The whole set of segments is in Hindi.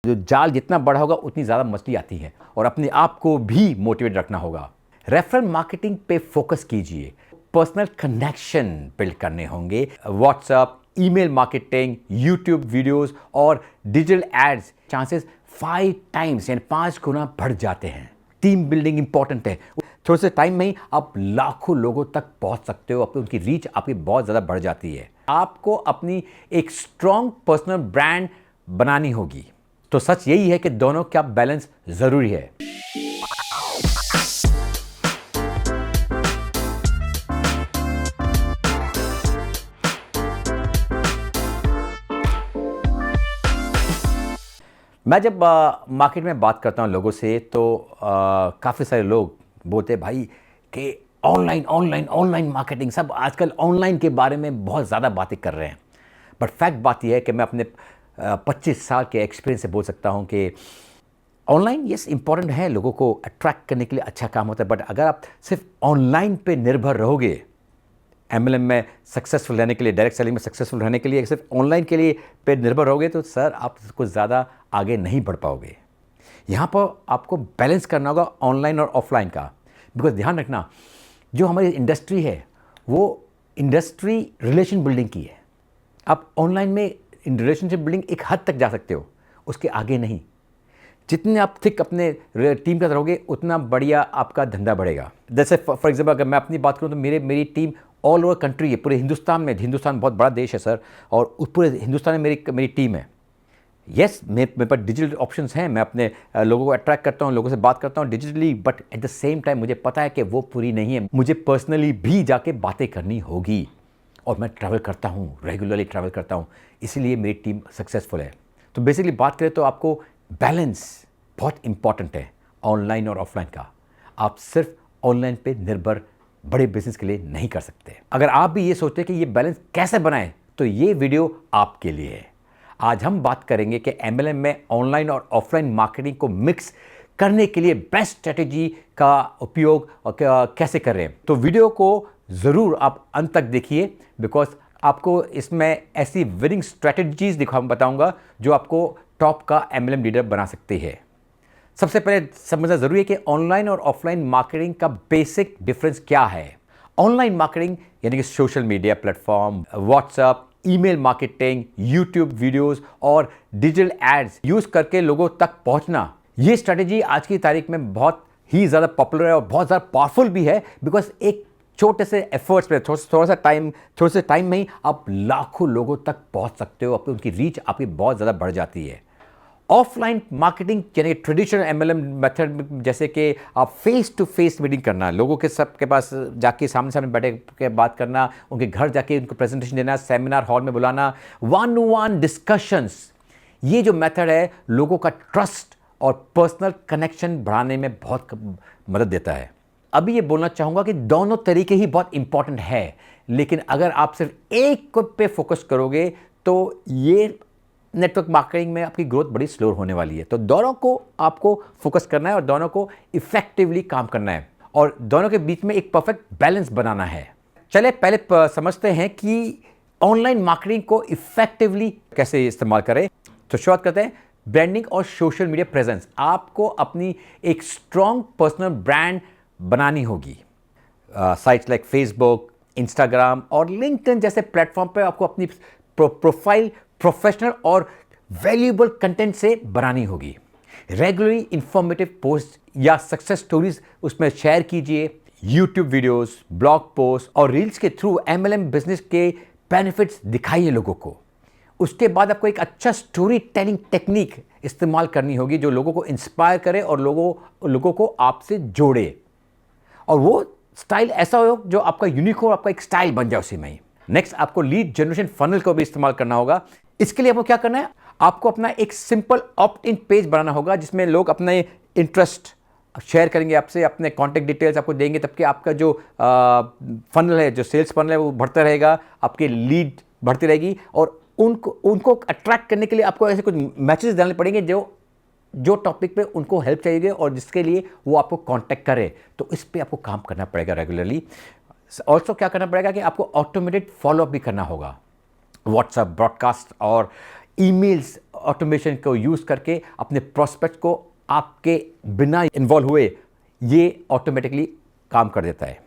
जो जाल जितना बड़ा होगा उतनी ज़्यादा मछली आती है और अपने आप को भी मोटिवेट रखना होगा। रेफरल मार्केटिंग पे फोकस कीजिए। पर्सनल कनेक्शन बिल्ड करने होंगे। WhatsApp, email marketing, YouTube videos और डिजिटल एड्स चांसेस 5 टाइम्स यानी 5 गुना बढ़ जाते हैं। टीम बिल्डिंग इंपॉर्टेंट है। थोड़े से टाइम में ही आप लाखों लोगों तक पहुंच सकते हो। उनकी रीच आपकी बहुत ज़्यादा बढ़ जाती है। आपको अपनी एक स्ट्रॉन्ग पर्सनल ब्रांड बनानी होगी। तो सच यही है कि दोनों का बैलेंस जरूरी है। मैं जब मार्केट में बात करता हूँ लोगों से तो काफ़ी सारे लोग बोलते हैं भाई कि ऑनलाइन ऑनलाइन ऑनलाइन मार्केटिंग, सब आजकल ऑनलाइन के बारे में बहुत ज़्यादा बातें कर रहे हैं। बट फैक्ट बात यह है कि मैं अपने 25 साल के एक्सपीरियंस से बोल सकता हूँ कि ऑनलाइन यस इंपॉर्टेंट है, लोगों को अट्रैक्ट करने के लिए अच्छा काम होता है। बट अगर आप सिर्फ ऑनलाइन पे निर्भर रहोगे, एमएलएम में सक्सेसफुल रहने के लिए, डायरेक्ट सेलिंग में सक्सेसफुल रहने के लिए सिर्फ ऑनलाइन के लिए पे निर्भर रहोगे तो सर आप कुछ ज़्यादा आगे नहीं बढ़ पाओगे। यहाँ पर आपको बैलेंस करना होगा ऑनलाइन और ऑफलाइन का। बिकॉज ध्यान रखना, जो हमारी इंडस्ट्री है वो इंडस्ट्री रिलेशन बिल्डिंग की है। आप ऑनलाइन में रिलेशनशिप बिल्डिंग एक हद तक जा सकते हो, उसके आगे नहीं। जितने आप थिक अपने टीम के साथ रहोगे उतना बढ़िया आपका धंधा बढ़ेगा। जैसे फॉर एग्जाम्पल अगर मैं अपनी बात करूँ तो मेरी टीम ऑल ओवर कंट्री है, पूरे हिंदुस्तान में। हिंदुस्तान बहुत बड़ा देश है सर, और उस पूरे हिंदुस्तान में मेरी टीम है। यस, मेरे पास डिजिटल ऑप्शंस हैं, मैं अपने लोगों को अट्रैक्ट करता हूँ, लोगों से बात करता हूँ digitally. But at the same time मुझे पता है कि वो पूरी नहीं है, मुझे पर्सनली भी जाके बातें करनी होगी। और मैं ट्रैवल करता हूँ, रेगुलरली ट्रैवल करता हूँ, इसीलिए मेरी टीम सक्सेसफुल है। तो बेसिकली बात करें तो आपको बैलेंस बहुत इंपॉर्टेंट है ऑनलाइन और ऑफलाइन का। आप सिर्फ ऑनलाइन पे निर्भर बड़े बिजनेस के लिए नहीं कर सकते। अगर आप भी ये सोचते हैं कि ये बैलेंस कैसे बनाएं तो ये वीडियो आपके लिए है। आज हम बात करेंगे कि एमएलएम में ऑनलाइन और ऑफलाइन मार्केटिंग को मिक्स करने के लिए बेस्ट स्ट्रेटेजी का उपयोग कैसे करें। तो वीडियो को ज़रूर आप अंत तक देखिए, बिकॉज आपको इसमें ऐसी विनिंग स्ट्रेटेजीज बताऊंगा जो आपको टॉप का एमएलएम लीडर बना सकती है। सबसे पहले समझना जरूरी है कि ऑनलाइन और ऑफलाइन मार्केटिंग का बेसिक डिफरेंस क्या है। ऑनलाइन मार्केटिंग यानी कि social media platform, WhatsApp, email marketing, YouTube videos और डिजिटल एड्स यूज करके लोगों तक पहुंचना। ये स्ट्रेटेजी आज की तारीख में बहुत ही ज़्यादा पॉपुलर है और बहुत ज़्यादा पावरफुल भी है। बिकॉज एक छोटे से एफर्ट्स में थोड़ा सा टाइम में ही आप लाखों लोगों तक पहुंच सकते हो। उनकी रीच आपकी बहुत ज़्यादा बढ़ जाती है। ऑफलाइन मार्केटिंग यानी ट्रेडिशनल एमएलएम मेथड, जैसे कि आप फेस टू फेस मीटिंग करना, लोगों के सबके पास जाके सामने सामने बैठे के बात करना, उनके घर जाके उनको प्रेजेंटेशन देना, सेमिनार हॉल में बुलाना, वन टू वन डिस्कशंस। ये जो मेथड है लोगों का ट्रस्ट और पर्सनल कनेक्शन बढ़ाने में बहुत मदद देता है। अभी ये बोलना चाहूँगा कि दोनों तरीके ही बहुत इंपॉर्टेंट है, लेकिन अगर आप सिर्फ एक पे फोकस करोगे तो ये नेटवर्क मार्केटिंग में आपकी ग्रोथ बड़ी स्लो होने वाली है। तो दोनों को आपको फोकस करना है और दोनों को इफेक्टिवली काम करना है और दोनों के बीच में एक परफेक्ट बैलेंस बनाना है। चले पहले समझते हैं कि ऑनलाइन मार्केटिंग को इफेक्टिवली कैसे इस्तेमाल करें। तो शुरुआत करते हैं ब्रांडिंग और सोशल मीडिया प्रेजेंस। आपको अपनी एक स्ट्रॉन्ग पर्सनल ब्रांड बनानी होगी। साइट्स लाइक फेसबुक, इंस्टाग्राम और लिंक्डइन जैसे प्लेटफॉर्म पे आपको अपनी प्रोफाइल प्रोफेशनल और वैल्यूएबल कंटेंट से बनानी होगी। रेगुलरली इंफॉर्मेटिव पोस्ट या सक्सेस स्टोरीज उसमें शेयर कीजिए। यूट्यूब वीडियोस, ब्लॉग पोस्ट और रील्स के थ्रू एमएलएम बिजनेस के बेनिफिट्स दिखाइए लोगों को। उसके बाद आपको एक अच्छा स्टोरी टेलिंग टेक्निक इस्तेमाल करनी होगी जो लोगों को इंस्पायर करे और लोगों को आपसे जोड़े, और वो स्टाइल ऐसा हो जो आपका यूनिक हो, आपका एक स्टाइल बन जाए उसी में ही। नेक्स्ट, आपको लीड जनरेशन फनल को भी इस्तेमाल करना होगा। इसके लिए आपको क्या करना है, आपको अपना एक सिंपल ऑप्ट इन पेज बनाना होगा जिसमें लोग अपने इंटरेस्ट शेयर करेंगे आपसे, अपने कॉन्टैक्ट डिटेल्स आपको देंगे। तब कि आपका जो फनल है, जो सेल्स फनल है, वो बढ़ता रहेगा, आपकी लीड बढ़ती रहेगी। और उनको अट्रैक्ट करने के लिए आपको ऐसे कुछ मैसेज डालने पड़ेंगे जो टॉपिक पे उनको हेल्प चाहिए और जिसके लिए वो आपको कांटेक्ट करे। तो इस पे आपको काम करना पड़ेगा रेगुलरली। ऑल्सो क्या करना पड़ेगा कि आपको ऑटोमेटेड फॉलोअप भी करना होगा। व्हाट्सएप ब्रॉडकास्ट और ईमेल्स ऑटोमेशन को यूज़ करके अपने प्रोस्पेक्ट को आपके बिना इन्वॉल्व हुए ये ऑटोमेटिकली काम कर देता है।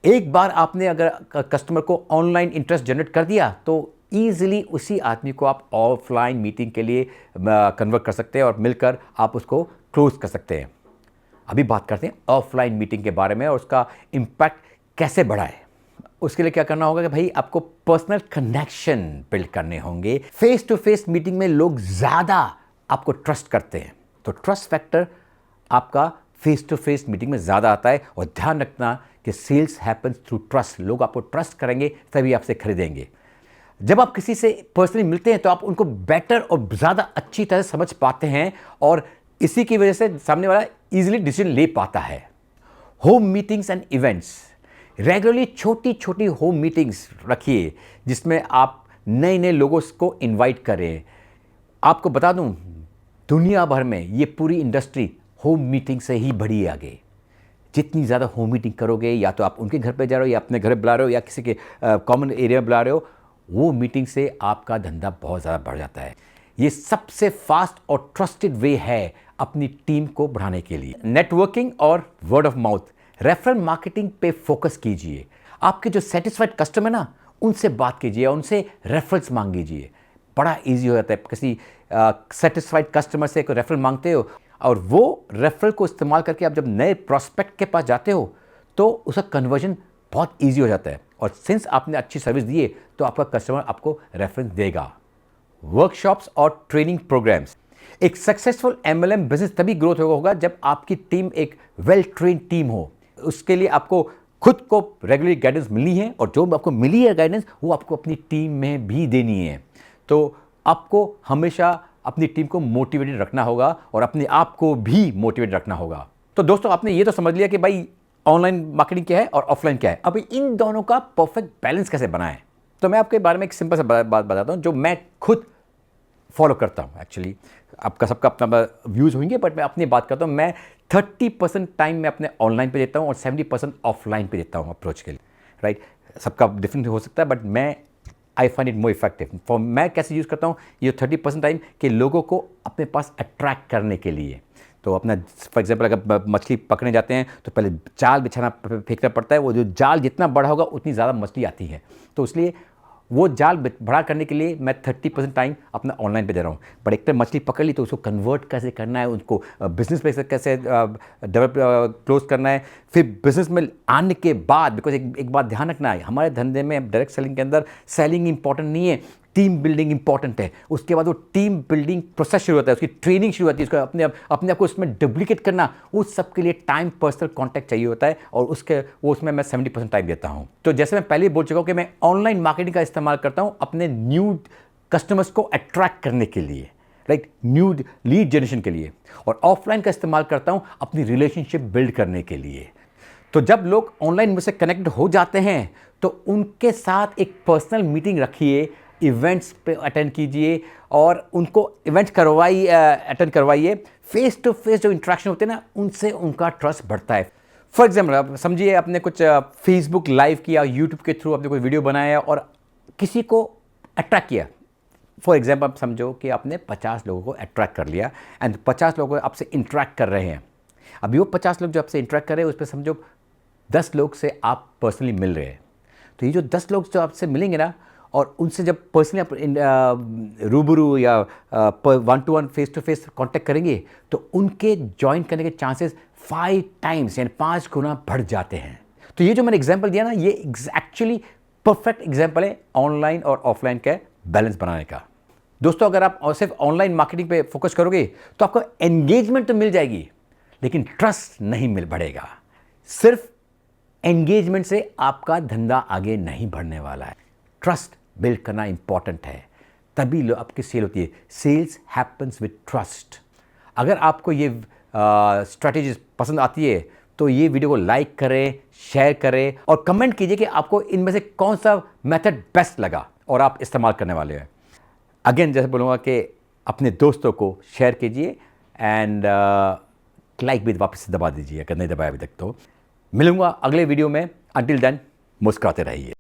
एक बार आपने अगर कस्टमर को ऑनलाइन इंटरेस्ट जनरेट कर दिया तो ईजिली उसी आदमी को आप ऑफलाइन मीटिंग के लिए कन्वर्ट कर सकते हैं और मिलकर आप उसको क्लोज कर सकते हैं। अभी बात करते हैं ऑफलाइन मीटिंग के बारे में और उसका इम्पैक्ट कैसे बढ़ाए। उसके लिए क्या करना होगा कि भाई आपको पर्सनल कनेक्शन बिल्ड करने होंगे। फेस टू फेस मीटिंग में लोग ज़्यादा आपको ट्रस्ट करते हैं, तो ट्रस्ट फैक्टर आपका फेस टू फेस मीटिंग में ज़्यादा आता है। और ध्यान रखना कि सेल्स हैपन्स थ्रू ट्रस्ट। लोग आपको ट्रस्ट करेंगे तभी आपसे खरीदेंगे। जब आप किसी से पर्सनली मिलते हैं तो आप उनको बेटर और ज़्यादा अच्छी तरह समझ पाते हैं और इसी की वजह से सामने वाला ईजिली डिसीजन ले पाता है। Home meetings and events, regularly छोटी छोटी होम मीटिंग्स रखिए जिसमें आप नए नए लोगों को इनवाइट करें। आपको बता दूं, दुनिया भर में ये पूरी इंडस्ट्री होम मीटिंग से ही बढ़ी है आगे। जितनी ज़्यादा होम मीटिंग करोगे, या तो आप उनके घर पे जा रहे हो या अपने घर बुला रहे हो या किसी के कॉमन एरिया में बुला रहे हो, वो मीटिंग से आपका धंधा बहुत ज़्यादा बढ़ जाता है। ये सबसे फास्ट और ट्रस्टेड वे है अपनी टीम को बढ़ाने के लिए। नेटवर्किंग और word of mouth, referral marketing पे फोकस कीजिए। आपके जो सेटिस्फाइड कस्टमर ना, उनसे बात कीजिए, उनसे रेफरल्स मांग लीजिए। बड़ा इजी हो जाता है। किसी सेटिस्फाइड कस्टमर से कोई रेफरल मांगते हो और वो रेफरल को इस्तेमाल करके आप जब नए प्रोस्पेक्ट के पास जाते हो तो उसका कन्वर्जन बहुत इजी हो जाता है। और सिंस आपने अच्छी सर्विस दी है तो आपका कस्टमर आपको रेफरेंस देगा। वर्कशॉप्स और ट्रेनिंग प्रोग्राम्स, एक सक्सेसफुल एमएलएम बिजनेस तभी ग्रोथ होगा जब आपकी टीम एक वेल ट्रेन टीम हो। उसके लिए आपको खुद को रेगुलर गाइडेंस मिलनी है और जो आपको मिली है गाइडेंस वो आपको अपनी टीम में भी देनी है। तो आपको हमेशा अपनी टीम को मोटिवेटेड रखना होगा और अपने आप को भी मोटिवेटेड रखना होगा। तो दोस्तों, आपने ये तो समझ लिया कि भाई ऑनलाइन मार्केटिंग क्या है और ऑफलाइन क्या है। अब इन दोनों का परफेक्ट बैलेंस कैसे बनाएं, तो मैं आपके बारे में एक सिंपल सा बात बताता हूँ जो मैं खुद फॉलो करता हूँ। एक्चुअली आपका सबका अपना व्यूज़ होंगे, बट मैं अपनी बात करता हूँ। मैं 30% टाइम मैं अपने ऑनलाइन पे देता हूँ और 70% ऑफलाइन पे देता हूँ अप्रोच के लिए। राइट, सबका डिफरेंट हो सकता है, बट मैं I find it more effective for. मैं कैसे यूज़ करता हूँ ये 30% टाइम के लोगों को अपने पास अट्रैक्ट करने के लिए। तो अपना फॉर एग्जांपल अगर मछली पकड़ने जाते हैं तो पहले जाल बिछाना फेंकना पड़ता है। वो जो जाल जितना बड़ा होगा उतनी ज़्यादा मछली आती है। तो इसलिए वो जाल बड़ा करने के लिए मैं 30% टाइम अपना ऑनलाइन पे दे रहा हूँ। बट एक तरह मछली पकड़ ली तो उसको कन्वर्ट कैसे करना है, उनको बिजनेस पे कैसे डेवलप क्लोज करना है। फिर बिजनेस में आने के बाद, बिकॉज एक बात ध्यान रखना है, हमारे धंधे में डायरेक्ट सेलिंग के अंदर सेलिंग इंपॉर्टेंट नहीं है, टीम बिल्डिंग इंपॉर्टेंट है। उसके बाद वो टीम बिल्डिंग प्रोसेस शुरू होता है, उसकी ट्रेनिंग शुरू होती है, उसको अपने आप को उसमें डुप्लीकेट करना, उस सब के लिए टाइम, पर्सनल कॉन्टैक्ट चाहिए होता है। और उसमें मैं 70% टाइम देता हूँ। तो जैसे मैं पहले बोल चुका हूँ कि मैं ऑनलाइन मार्केटिंग का इस्तेमाल करता हूँ अपने न्यू कस्टमर्स को अट्रैक्ट करने के लिए, राइट, न्यू लीड जनरेशन के लिए। और ऑफलाइन का इस्तेमाल करता हूँ अपनी रिलेशनशिप बिल्ड करने के लिए। तो जब लोग ऑनलाइन मुझसे कनेक्ट हो जाते हैं तो उनके साथ एक पर्सनल मीटिंग रखिए, इवेंट्स पे अटेंड कीजिए और उनको इवेंट अटेंड करवाइए। फेस टू फेस जो इंटरेक्शन होते हैं ना, उनसे उनका ट्रस्ट बढ़ता है। फॉर एग्जाम्पल, आप समझिए आपने कुछ फेसबुक लाइव किया, यूट्यूब के थ्रू आपने कोई वीडियो बनाया और किसी को अट्रैक्ट किया। फॉर एग्जाम्पल, आप समझो कि आपने 50 लोगों को अट्रैक्ट कर लिया एंड 50 लोग आपसे इंटरेक्ट कर रहे हैं। अभी वो 50 लोग जो आपसे इंटरेक्ट कर रहे हैं उस पर समझो 10 लोग से आप पर्सनली मिल रहे हैं। तो ये जो 10 लोग जो आपसे मिलेंगे ना, और उनसे जब पर्सनली आप रूबरू या 1-to-1 face to face contact करेंगे तो उनके ज्वाइन करने के चांसेस 5 टाइम्स यानी 5 गुना बढ़ जाते हैं। तो ये जो मैंने एग्जांपल दिया ना, ये एक्चुअली परफेक्ट एग्जांपल है ऑनलाइन और ऑफलाइन का बैलेंस बनाने का। दोस्तों, अगर आप सिर्फ ऑनलाइन मार्केटिंग पे फोकस करोगे तो आपको एंगेजमेंट तो मिल जाएगी लेकिन ट्रस्ट नहीं मिल बढ़ेगा। सिर्फ एंगेजमेंट से आपका धंधा आगे नहीं बढ़ने वाला है। ट्रस्ट बिल्ड करना इंपॉर्टेंट है, तभी आपकी सेल होती है। Sales happens with trust. अगर आपको ये स्ट्रैटेजीज पसंद आती है तो ये वीडियो को लाइक करें, शेयर करें और कमेंट कीजिए कि आपको इनमें से कौन सा मेथड बेस्ट लगा और आप इस्तेमाल करने वाले हैं। अगेन जैसे बोलूँगा कि अपने दोस्तों को शेयर कीजिए एंड लाइक भी वापस से दबा दीजिए अगर नहीं दबाया अभी तक तो। मिलूंगा अगले वीडियो में। अंटिल देन, मुस्कुराते रहिए।